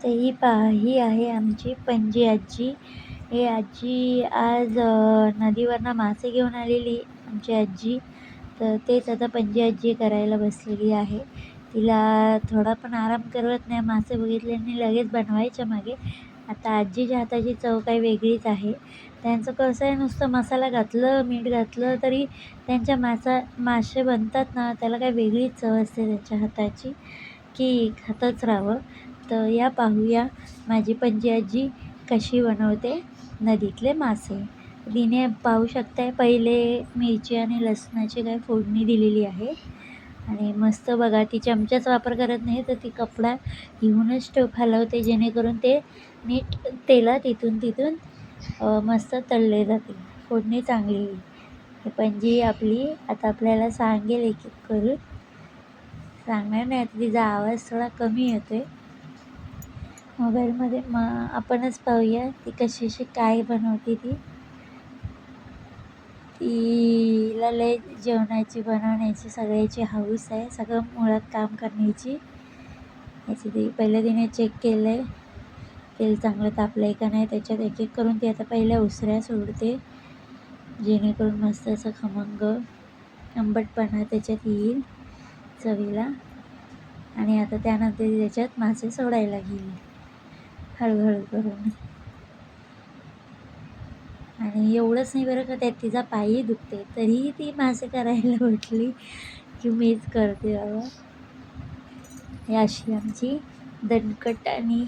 तर ही आहे आमची पणजी आजी. ही आजी आज नदीवरनं मासे घेऊन आलेली आमची आजी. तर तेच आता पणजी आजी करायला बसलेली आहे. तिला थोडा पण आराम करवत नाही. मासे बघितले आणि लगेच बनवायच्या मागे. आता आजीच्या हाताची चव काही वेगळीच आहे. त्यांचं कसं आहे, नुसतं मसाला घातलं, मीठ घातलं तरी त्यांच्या मासे बनतात ना, त्याला काही वेगळीच चव असते त्यांच्या हाताची, की खातच राहावं. तर या पाहूया माझी पणजी आजी कशी बनवते नदीतले मासे. तिने पाहू शकताय पहिले मिरची आणि लसणाची काय फोडणी दिलेली आहे. आणि मस्त बघा, ती चमच्याचा वापर करत नाही, तर ती कपडा घेऊनच टोप हलवते, जेणेकरून ते नीट तेलात इथून तिथून मस्त तळले जाते, फोडणी चांगली येईल. ही पणजी आपली आता आपल्याला सांगेल एक एक करून. सांगणार नाही, आता तिचा आवाज थोडा कमी येतोय मोबाईलमध्ये. मग आपणच पाहूया ती कशी काय बनवते. तिला लय जेवणाची बनवण्याची सगळ्याची हौस आहे, सगळं मुळात काम करण्याची. याची ती पहिलं तिने चेक केलं आहे तेल चांगलं तापलं आहे का नाही. त्याच्यात एक एक करून ती आता पहिल्या उसऱ्या सोडते, जेणेकरून मस्त असं खमंग आंबटपणा त्याच्यात येईल चवीला. आणि आता त्यानंतर त्याच्यात मासे सोडायला घेईल हळूहळू करून. आणि एवढंच नाही बरं का, त्यात तिचा पायही दुखते, तरीही ती मासे करायला म्हटली की मीच करते बाबा. ही अशी आमची दणकट आणि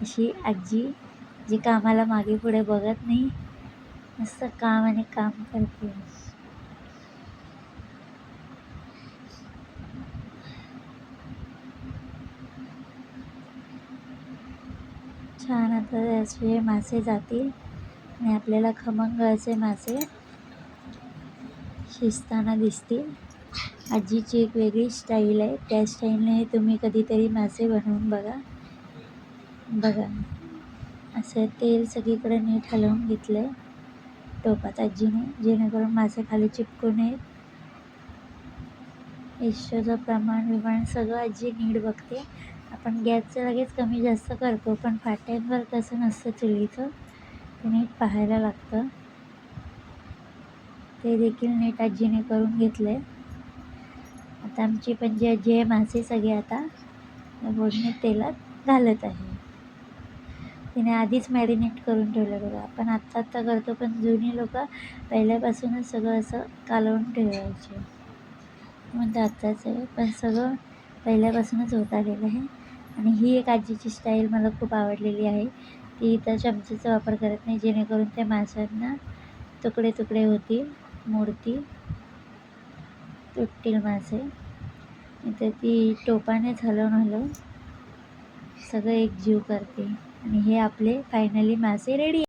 अशी आजी, जी कामाला मागे पुढे बघत नाही, मस्त काम आणि काम करते. छान आता असे मासे जातील आणि आपल्याला खमंग असे मासे शिजताना दिसतील. आजीची एक वेगळी स्टाईल आहे, त्या स्टाईलने तुम्ही कधीतरी मासे बनवून बघा. असं तेल सगळीकडे नीट हलवून घेतलं आहे टोपात आजीने, जेणेकरून मासे खाली चिपकू नयेत. इस्टोचं प्रमाण सगळं आजी नीट बघते. आपण गॅसचं लगेच कमी जास्त करतो, पण फाट्यांवर तसं नसतं चुलीचं, ते नीट पाहायला लागतं. ते देखील नीट आजीने करून घेतलं आहे. आता आमची पणजी आजी हे मासे सगळे आता फोडणीत तेलात घालत आहे. तिने आधीच मॅरिनेट करून ठेवलं बघा. आपण आत्ता करतो, पण जुनी लोक पहिल्यापासूनच सगळं असं कालवून ठेवायचे. म्हणजे आत्ताच आहे, पण सगळं पहिल्यापासूनच होत आलेलं आहे. आणि ही एक आजीची स्टाईल मला खूप आवडलेली आहे. ती इतर चमचेचा वापर करत नाही, जेणेकरून त्या माशांना तुकडे तुकडे होतील, मोडतील, तुटतील मासे. इथे ती टोपानेच हलवून सगळं एकजीव करते. आणि हे आपले फायनली मासे रेडी.